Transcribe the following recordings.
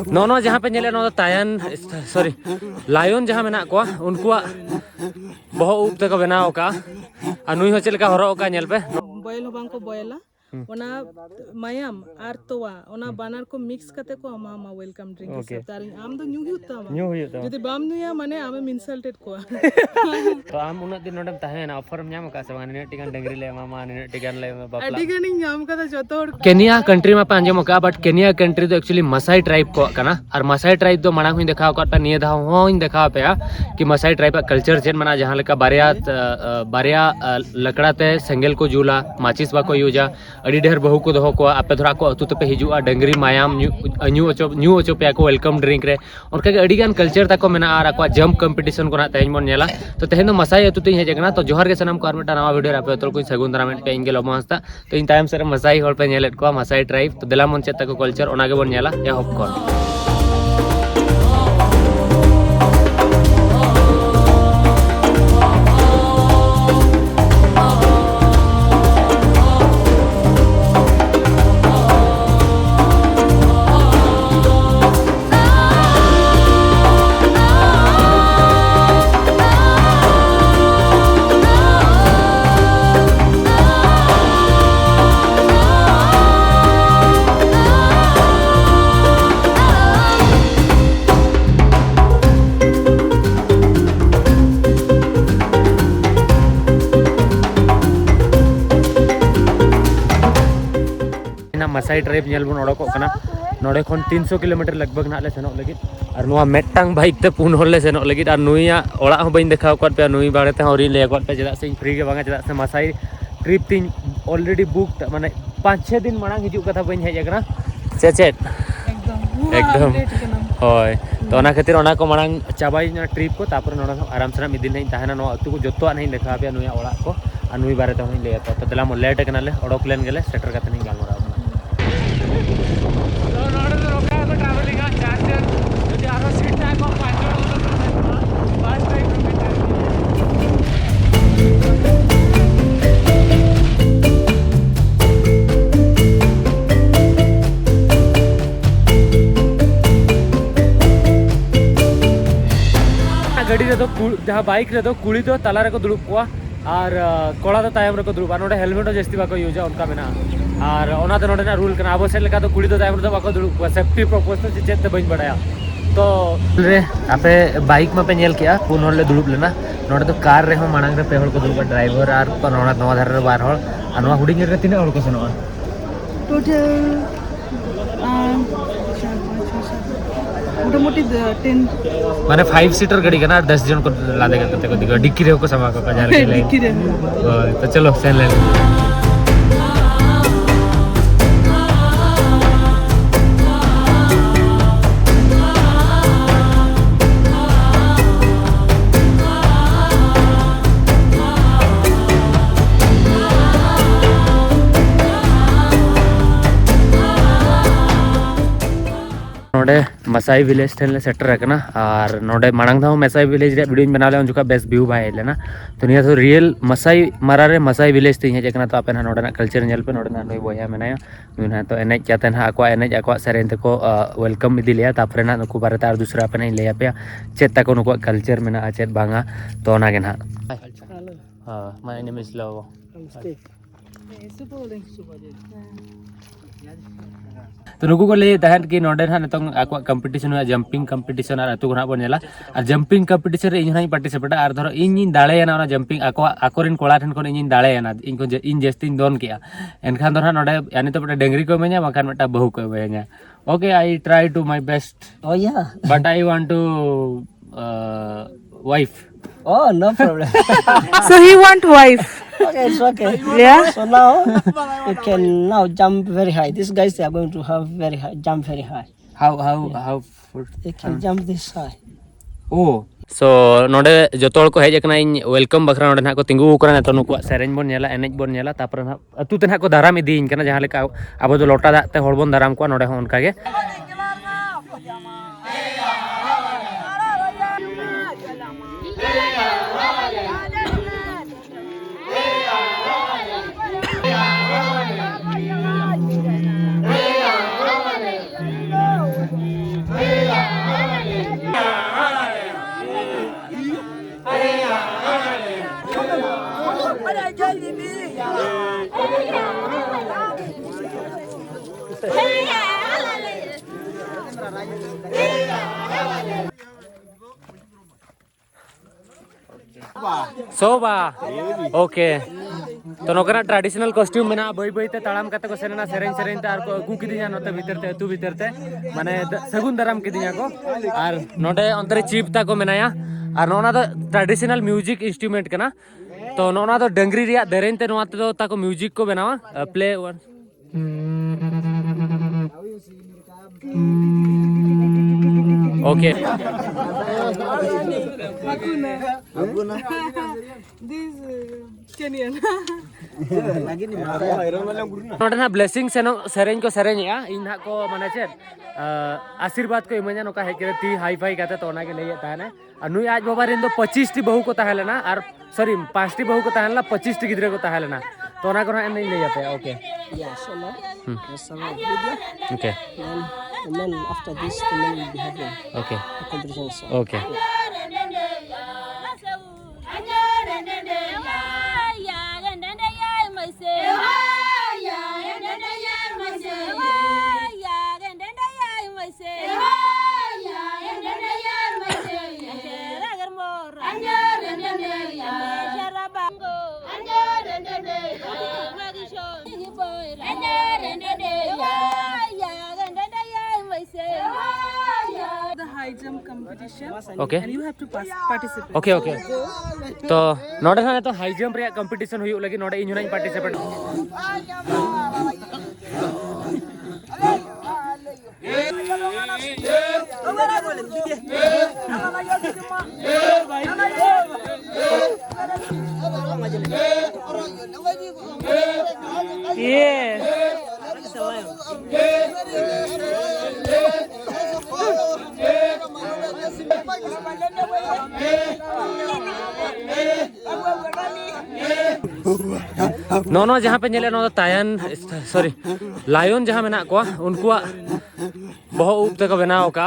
No जहाँ पे नेले नो तायन सॉरी लायन जहाँ मेना को उनकुआ बहुत उप तक बनाओ का अनुई हो चलका हरो का नेल पे बॉयल हो बांको बॉयला ओना मायाम आर तोवा ओना बानर को मिक्स करते को अमा वेलकम ड्रिंक हिसाब तार आम दो न्यू हुता जदि बाम नुया माने आम इंसल्टेड को तो आम उन दिन नोडम ताहेना ऑफर में न्याम का से ने टिकन डंगरी ले मामा ने टिकन ले बापला अडिगनी न्याम का जतो केनिया कंट्री में पांजम का बट केनिया कंट्री तो एक्चुअली मसाई ट्राइब को कना और मसाई ट्राइब तो मांग हुई देखा का निये धा होइन देखा पे कि मसाई ट्राइब का कल्चर चेन मना जहां लेका बारिया लकड़ाते सेंगल को जुला माचिस बा को यूजा अड़ी ढेर बहु को दहो को आपे धरा को अतु तपे हिजुआ डंगरी मायाम न्यू ओचो पे को वेलकम ड्रिंक रे उनका अड़ी गान कल्चर ताको मेना आर को जंप कंपटीशन को ना तेज मन नेला तो तेहन तो मसाई अतु ते हेजना तो जोहर के सनम को आर नवा वीडियो आपे तो कोई सगुन दरा में पे इंगे लो मस्ता तो इन टाइम से मसाई हॉल पे नेलेट को मसाई ट्राइब तो दिला मन चेता को कल्चर ओनागे बन नेला या हॉप को मसाई ट्राइब नेल बन ओडको कना नोडे खन 300 किलोमीटर लगभग ना ले सेनो लगित और नुआ मेटांग बाइक ते पुन होल ले सेनो लगित और नुइया ओड़ा हो बइन देखा को पे नुई बारे ते हरी ले को पे जदा से फ्री के बांगा जदा से मसाई ट्रिप तीन ऑलरेडी बुक माने 5-6 दिन मांग हिजु कथा बइन हेज एकना चेचेट एकदम होय तो ओना खातिर ओना को मांग चाबाई ना ट्रिप को तापर नोडा आराम से मिदिन नहीं ताहना नो अतु को जतो नहीं देखा पे नुइया ओड़ा को और नुई बारे ते होई ले तो दला मो लेट कना ले ओडोक लेन गेले सेटर कते नहीं गाल मरा गाड़ी रे तो जहाँ बाइक रे तो कुड़ी तो तला रे को दुड़ुब को और कोड़ा तो तायम रे को दुड़ुब नोडे हेलमेट जस्ती बाको यूजा उनका मेना और ओना तो नोडे ना रूल कना अब से लेका तो कुड़ी तो तायम रे तो बाको दुड़ुब को सेफ्टी पर्पस तो चेत ते बइन बडाया तो रे आपे बाइक में पे नेल किया पुन होले दुड़ुब लेना नोडे तो कार रे हो मांग रे पे होल को दुड़ुब ड्राइवर और नोडा नवा धर रे बार होल और नवा हुडिंग रे तिने होल को सनवा टोटल मोटामोटी 10 माने 5 सीटर गाड़ी का 10 जन को लादे करते को दिखो डिक्की रे को समा को जार के ले डिक्की रे तो चलो सेन ले नोडे मसाई विलेज ठेले सेटर रखना और नोडे मांग था मसाई विलेज रे वीडियो बना ले उनका बेस्ट व्यू भाई लेना तो निया तो रियल मसाई मारा रे मसाई विलेज ते हेजना तो आपे ना नोडे ना कल्चर नेल पे नोडे ना नई बोया मेना नुना तो एनेज जाते ना अको एनेज अको सेरेन ते को वेलकम इदी लिया तापरे ना नुकु बारे तार दूसरा पे नहीं ले पे चेत तक नुकु कल्चर मेना चेत बांगा तो ना के ना हां माय नेम इज लव तो नुकु को ले तहन कि नोडे ना नतों आको कंपटीशन हुआ जंपिंग कंपटीशन और अतु घना बन नेला और जंपिंग कंपटीशन रे इन हई पार्टिसिपेट और धरो इन दाड़े ना ना जंपिंग आको आकोरिन कोला ठन को इन दाड़े ना इन को इन जस्ती दोन किया एनखान धरो नोडे यानी तो डंगरी को मे냐 मकान मटा बहु को मे냐 okay I try to my best Oh yeah. But I want to wife Oh, no problem. So he want wife. Okay, it's okay. Yeah. So now you can now jump very high. These guys they are going to have very high, jump very high. how They can jump this high. oh so नोडे जतो को hedge कना इन welcome बखरा नोडे ना को तिंगु करना तो नुकु सेरेन bone नेला एनेज bone नेला तापर ना अतु ते ना को दाराम इदीन कना जहां लेका अब तो लोटा दाते हड़ बोन दाराम को नोडे हो उनका गे सोबा ओके तो नोकरा ट्रेडिशनल कॉस्ट्यूम में ना बई बई ते ताड़ाम कते को सेना सेरेन सेरेन ते आर को अगू किदिया नते भीतर ते अतु भीतर ते माने सगुन दाराम किदिया को आर नोडे अंतरे चीप ता को मेनाया आर नोना दो ट्रेडिशनल म्यूजिक इंस्ट्रूमेंट कना तो नोना दो डंगरी रिया देरेन ते नोआ तो ता को म्यूजिक को बनावा play one okay This Kenyan. नोडे ना ब्लेसिंग सेरेन को सेरेन या इन हा को माने चेत आशीर्वाद को इमanya नोका हे के ती हाई फाई काते तो ना के लेय ताने अनु आज बाबा रेन दो 25 टी बहु को ताहेलेना आर सॉरी 5 टी बहु को ताहेला 25 टी गिद्रे को ताहेलेना तो ना को ना नहीं लेय पे okay Yeah, so now there's some video. Okay And then after this, the men will be having okay a competition song. Okay The high jump competition. Okay And you have to participate. Okay okay तो नोडे ना तो high jump रे competition हुई लगी नोडे इन हुनाई participate no no जहाँ पे नेले no तायन sorry lion जहाँ मेना को उनको बहुत ऊप तक बनाओ का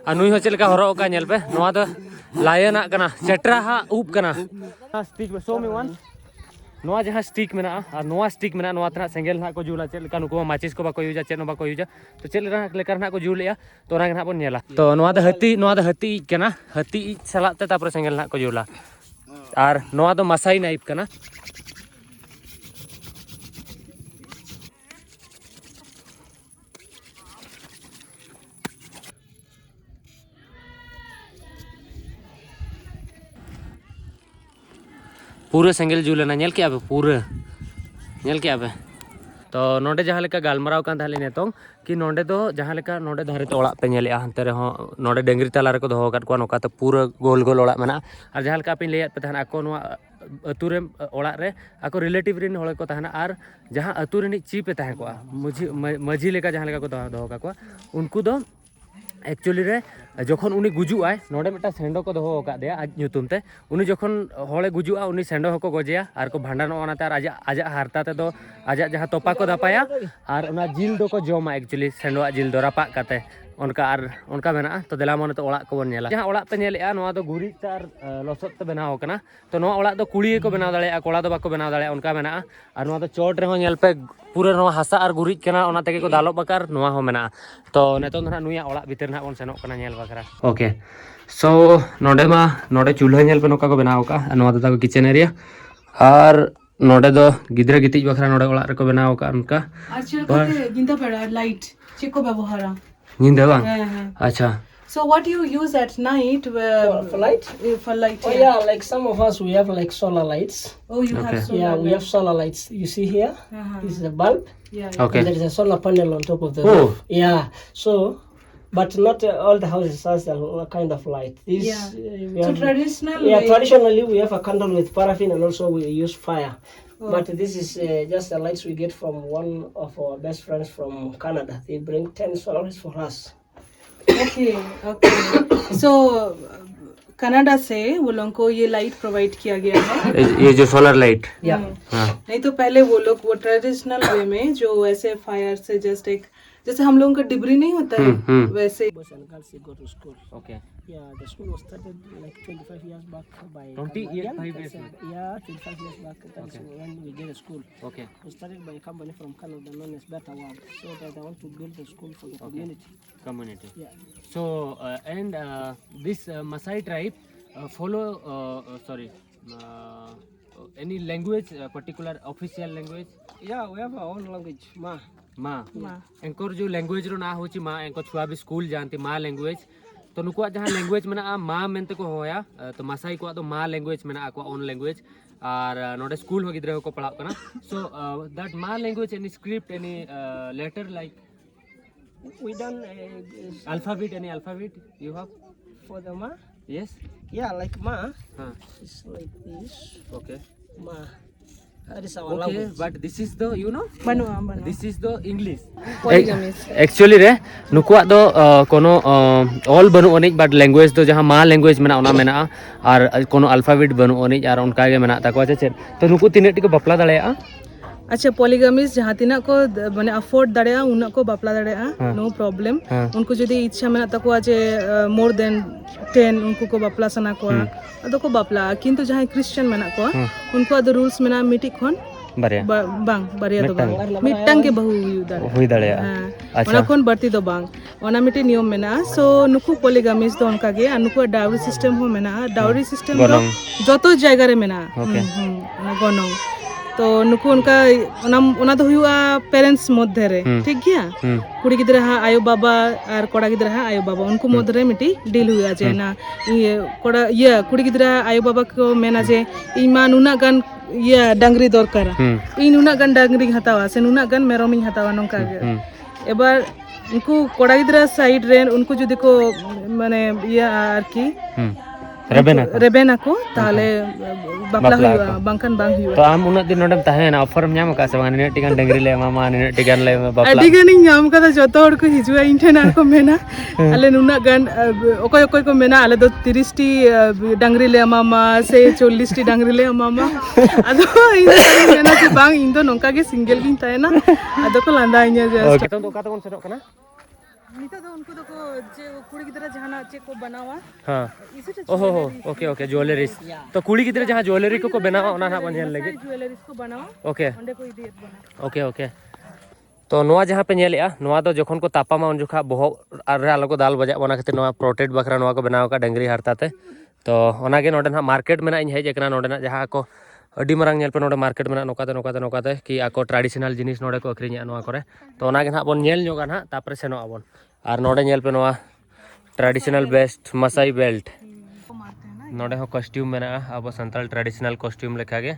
अनुई हो चलका हरो का नेल पे नोआ तो लायन आ कना चटरा हा ऊप कना स्टिक में सो मी वन नोआ जहाँ स्टिक मेना और नोआ स्टिक मेना नोआ तना सेंगेल ना को जुला चलका नुको माचिस को बाको यूजा चेनो बाको यूजा तो चल रहा लेकर ना को जुलिया तो ना ना बन नेला तो नोआ तो हती कना हती सलाते तापर सेंगेल ना को जुला और नोआ तो मसाई नाइप कना पूरे सेंगेल जुलेना नेल के आबे पूरे नेल के आबे तो नोडे जहाँ लेका गालमराव कान थाले नेतों कि नोडे तो जहाँ लेका नोडे धारे तो ओड़ा पे नेले हंते रे हो नोडे डेंगरी ताला रे को दोहो काट को नोका तो पूरा गोल गोल ओड़ा मेना और जहाँ लेका पिन लेयत पे तहना को नोआ अतु रे ओड़ा रे आको रिलेटिव रिन होले को तहना और जहाँ अतु रे ची पे तहे को मझी लेका जहाँ लेका को दोहो का को उनको दो एक्चुअली रे जखन उनी गुजुआय नोडे मिटा सेंडो को दोहो का दे आज ᱧᱩᱛᱩᱢ ते उनी जखन होले गुजुआ उनी सेंडो हको गजेया आर को भांडानो ओनाते आर आजा हारता ते दो आजा जहाँ तोपा को दापाया आर ओना जिल दो को जोमा एक्चुअली सेंडो जिल दो रापा काते उनका आर उनका मेना तो देला मन तो ओड़ा को बन नेला जहाँ ओड़ा पे नेलेआ नोआ दो गुरी चार लसत ते बनाव कना तो नोआ ओड़ा दो कुड़ी को बनाव दाड़े कोड़ा दो बाको बनाव दाड़े उनका मेना आर नोआ दो चोट रे हो नेल पे पूरा नोआ हासा आर गुरी कना ओना तेगे को दालो बकार नोआ हो मेना तो नेतो ना नुया ओड़ा भीतर ना बन सेनो कना नेल बकरा ओके सो नोडे चूल्हा नेल पे नोका को बनाव का नोआ दो किचन एरिया और नोडे दो गिद्रे गितिज बखरा नोडे ओड़ा रे को बनाव का उनका अच्छा गिंदा पड़ा लाइट चेको व्यवहार नींद बा अच्छा So what you use at night For light? For light? Oh yeah, like some of us, we have like solar lights. Oh, you have solar. Yeah, we have solar lights. You see here? This is a bulb. Yeah. Okay. And there is a solar panel on top of the Oh. roof. Yeah. So, but not all the houses has a kind of light. This, Yeah. we So have, traditional. yeah, way- traditionally we have a candle with paraffin and also we use fire. Oh. But this is just the lights we get from one of our best friends from Canada. They bring 10 solar lights for us. Okay. Okay. So Canada से वो लोगों को ये light provide किया गया है ये जो सोलर लाइट Yeah. हाँ नहीं तो पहले वो लोग वो ट्रेडिशनल वे में जो ऐसे फायर से जस्ट एक जैसे हम लोगों का डिबरी नहीं होता है वैसे Boys and girls they go to school. Okay. Yeah, the school was started like 25 years back by 25 Canadian. years back. Yeah, 25 years back. That's when we get a school. Okay. It started by a company from Canada known as Better World. So that I want to build a school for the community. Community. Yeah. So and this Masai tribe follow any language, particular official language? Yeah, we have our own language, Ma. माँ anchor जो language रो ना होची माँ anchor छुआ भी school जानती माँ language तो नुकुआ जहाँ लैंग्वेज में ना माँ मेंते को होया तो मासाई को तो माँ लैंग्वेज में ना को ओन लैंग्वेज और नोडे स्कूल हो गिद्रे को पढ़ाओ करना सो दैट माँ language any script any letter like We done any alphabet you have for the Ma. yes Yeah, like Ma. It's like this. Okay. Ma. That is our Okay, language. but this is the बनवा this is the English. Polygamist. Actually रे नुकुआ दो कोनो all Banu Anik but language तो जहाँ माँ language में ना उना में ना और कोनो alphabet बनु अनिक और उनका के में ना तक वाचे चेर तो नुकु तीन टिके बपला दले आ अच्छा पॉलीगामिस्ट जहाँ तीना को माने अफोर्ड दाड़ेया उना को बापला दाड़ेया नो प्रॉब्लम उनको जदि इच्छा में तको जे मोर देन 10 उनको को बापला सना को अदो को बापला किंतु जहाँ क्रिश्चियन में ना को उनको अदो रूल्स में ना मिटी खन बारे बांग बारे दो बांग मिटंग के बहु हुई दाड़े अच्छा ओना कोन बढ़ती दो बांग ओना मिटी नियम में ना सो नुकु पॉलीगामिस्ट दो उनका के नुकु डाउरी सिस्टम हो में ना डाउरी सिस्टम दो जतो जायगा रे में ना गनो तो नुकु उनका ओना तो हुआ पेरेंट्स मध्य रे ठीक गया कुड़ी गिद्रा हा आयो बाबा और कोड़ा गिद्रा हा आयो बाबा उनको मध्य रे मिटी डील हुआ जे ना ये कोड़ा ये कुड़ी गिद्रा आयो बाबा को मेना जे इमा नुना गन ये डंगरी दरकार इन नुना गन डंगरी हतावा से नुना गन मेरोमी हतावा नोंका एबार उनको कोड़ा गिद्रा साइड रे उनको जदि को माने ये आरकी रेबेना को ताले बापला हुआ बंकन बांग हुआ तो आम उना दिन नोडम ताहे ना ऑफर न्याम का सवान ने टिकन डंगरी ले मामा ने टिकन ले बापला अडी गनी न्याम का जतो हड़ को हिजुआ इंटेना को मेना अले नुना गन ओकोय ओकोय को मेना अले दो 30 टी डंगरी ले मामा से 40 टी डंगरी ले मामा अदो इन मेना से बांग इन दो नोंका के सिंगल गिन ताहे ना अदो को लांदा इन्या जस्ट तो का तो कोन सेनो कना नीता तो उनको तो को जे कुड़ी की तरह जहां चे को बनावा हां ओहो ओके ओके ज्वेलरीज तो कुड़ी की तरह जहां ज्वेलरी को बनावा ओना ना बनियन लगे ज्वेलरीज को बनावा ओके ओंडे को इडियट बना ओके ओके तो नोआ जहां पे नेलेआ नोआ दो जखन को तापामा उन जोखा बोहो आर आलो को दाल बजा बना खातिर नोआ प्रोटेक्ट बखरा नोआ को बनावा का डंगरी हरताते तो ओना के नोडे ना मार्केट में ना इन हेज एकना नोडे ना जहां को अडी मरांग नेल पे नोडे मार्केट में नोकाते कि आको ट्रेडिशनल जिनिस नोडे को अखरिnya नोआ करे तो ओना के ना बोन नेल जोगा ना तापरे सेनो आबोन और नोडे नेल पे नोआ ट्रेडिशनल बेस्ट मसाई बेल्ट नोडे हो कॉस्ट्यूम में ना अब संताल ट्रेडिशनल कॉस्ट्यूम लेखा के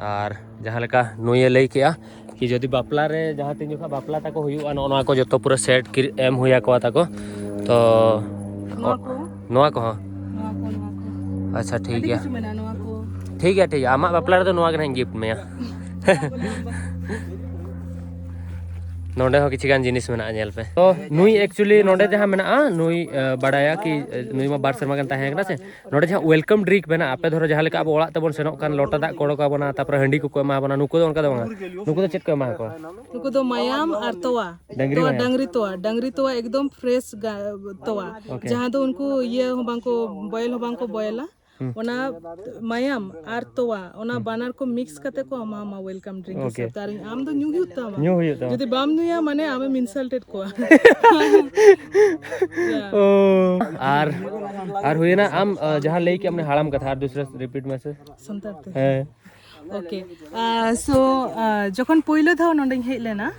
और जहां लेका नुये लई केआ कि जदि बापला रे जहां तीन जोखा बापला ताको हुयुआ नोआ को जतो पूरा सेट एम हुया को ताको तो नोआ को अच्छा ठीक है ठीक है आमा बापला रे तो नोआ के गिफ्ट में नोडे हो किछि गान जिनिस मेना नेल पे तो नुई एक्चुअली नोडे जहां मेना नुई बडाया कि नुई मा बार शर्मा गन ताहे गना से नोडे जहां वेलकम ड्रिंक मेना आपे धरो जहां लेका अब ओळा तबन सेनो कान लोटा दा कोड़ो का बना तापर हंडी को मा बना नुको उनका दो नुको तो चेक को मा को नुको तो मायाम और तवा डंगरी तवा एकदम फ्रेश तवा जहां तो उनको ये हो बांको बॉयला ओना मायाम और तवा ओना बानर को मिक्स करते को आमा वेलकम ड्रिंक हिसाब तार आम तो न्यू हुता जदि बाम नुया माने आमे इंसल्टेड को और हुए ना आम जहां लेके हमने हाड़म कथा दूसरा रिपीट में से संताते है ओके सो जखन पहिलो धाव नोंडे हेज लेना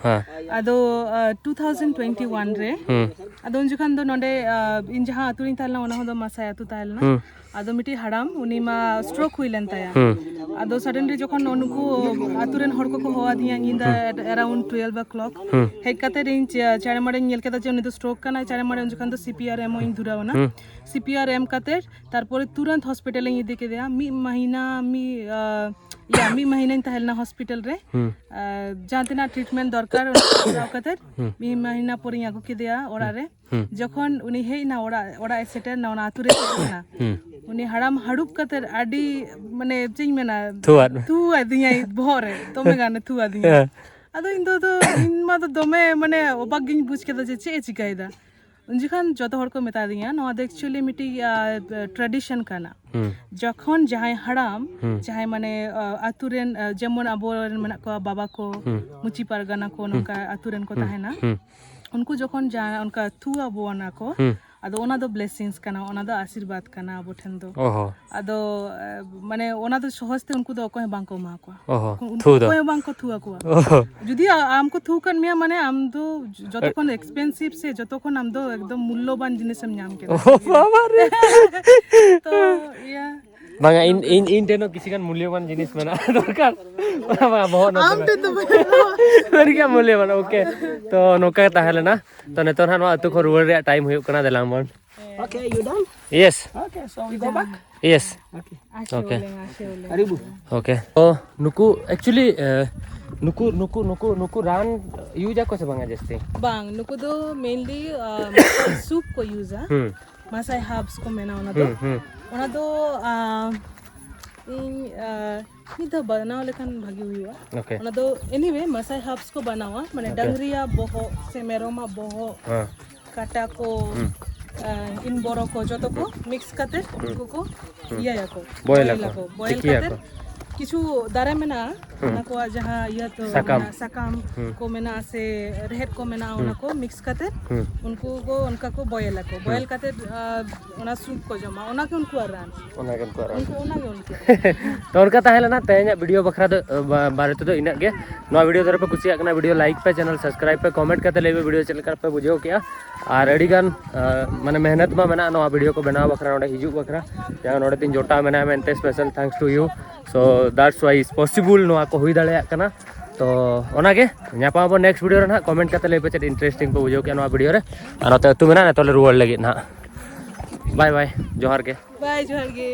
आदो 2021 रे आदो जखन दो नोंडे इन जहां अतुनी तालना ओना हो मासाई अतु तालना आदो मिटी हाड़ाम उनी मा स्ट्रोक हुई लेन ताया आदो सडनली जखन उनको आतुरेन हड़ को होआ दिया इंदा अराउंड 12 o'clock हेज काते रेन चारे माडे नेल केदा जे उनी तो स्ट्रोक काना चारे माडे जखन तो सीपीआर एम इन धुराव ना सीपीआर एम काते तारपरे तुरंत हॉस्पिटल इन दे के दिया मी महीना इन तहलना हॉस्पिटल रे जहां तना ट्रीटमेंट दरकार काते मी महीना पर आगु के दिया ओड़ा रे जखन उनी हे ना ओड़ा सेटर ना ओना आतुरे ना उनी हाड़ाम हाड़ुप काते आडी माने चेኝ मेना थुआ दिया भोरे तो मे गाने थुआ दिया ᱟᱫᱚ ᱤᱧ ᱢᱟ ᱫᱚᱢᱮ ᱢᱟᱱᱮ ᱚᱵᱟᱠ ᱜᱤᱧ ᱵᱩᱡ ᱠᱮᱫᱟ ᱡᱮ ᱪᱮᱫ ᱮ ᱪᱤᱠᱟᱹᱭᱮᱫᱟ ᱩᱱ ᱡᱚᱠᱷᱚᱱ ᱡᱚᱛᱚ ᱦᱚᱲ ᱠᱚ ᱢᱮᱛᱟ ᱫᱤᱧᱟ ᱱᱚᱣᱟ ᱫᱚ ᱮᱠᱪᱩᱭᱮᱞᱤ ᱢᱤᱫᱴᱤᱡ ᱴᱨᱟᱰᱤᱥᱚᱱ ᱠᱟᱱᱟ ᱡᱚᱠᱷᱚᱱ ᱡᱟᱦᱟᱸᱭ ᱦᱟᱲᱟᱢ ᱡᱟᱦᱟᱸᱭ ᱢᱟᱱᱮ ᱟᱛᱳ ᱨᱮᱱ ᱡᱮᱢᱚᱱ ᱟᱵᱚᱨᱮᱱ ᱢᱮᱱᱟᱜ ᱠᱚᱣᱟ ᱵᱟᱵᱟ ko ᱢᱩᱪᱤ ᱯᱟᱨᱜᱟᱱᱟ ko ᱱᱚᱝᱠᱟ ᱟᱛᱳ ᱨᱮᱱ ᱠᱚ ᱛᱟᱦᱮᱱᱟ उनको जोखन जहाँ उनका थुआ बोना को आदो ओना दो ब्लेसिंग्स कना ओना दो आशीर्वाद कना अबो ठेन दो आदो माने ओना दो सहजते उनको दो कोई बांको मा को उनको कोई बांको थुआ को जुदी आमको थु कन मिया माने आम दो जतोखन एक्सपेंसिव से जतोखन आम दो एकदम मूल्यवान जिनिस हम नाम के तो या bangga in teno kisi kan mulyawan jenis mana dorkar bangga bahon आम ते तो berikan mulyawan oke to noka tahale na to netor han atu ko ruwal rea time huyuk kana delang mon Okay, you done? yes Okay, so we go back. yes okay Aribu. okay तो nuku actually nuku ran use ako sa bangga jeste बांग नुको दो mainly soup को use है Masai herbs ko mena ona do ini dah banao lekan bagi huiwa okay ona do anyway Masai herbs ko banawa mane dangriya boho semeroma boho kata ko in boro ko joto ko mix kate unko ko iya ya ko boil kate किछु दारे में ना ना को जहाँ यह तो साकाम को में ना से रेहट को में ना उनको मिक्स करते उनका को बॉयल करते उना सूप को जमा उना के उनको आराम तो उनका ताहे ना तेज वीडियो बखरा बारे तो इना के नवा वीडियो दर पे कुछ वीडियो लाइक पे चैनल सब्सक्राइब पे कमेंट करते ले वीडियो चल कर पे बुझो क्या और अड़ीगान माने मेहनत में मेना नवा वीडियो को बनाव बखरा नोडे हिजू बखरा जहां नोडे तीन जोटा मेना मेनते special thanks to you so that's why is possible नवा को हुई दाड़े कना तो ओनागे न्यापा अब नेक्स्ट वीडियो रे ना कमेंट करते ले पे चेट इंटरेस्टिंग पे बुझो क्या नवा वीडियो रे और तू मेना ने तोले रुवल लगी ना बाय बाय जोहार के बाय जोहार के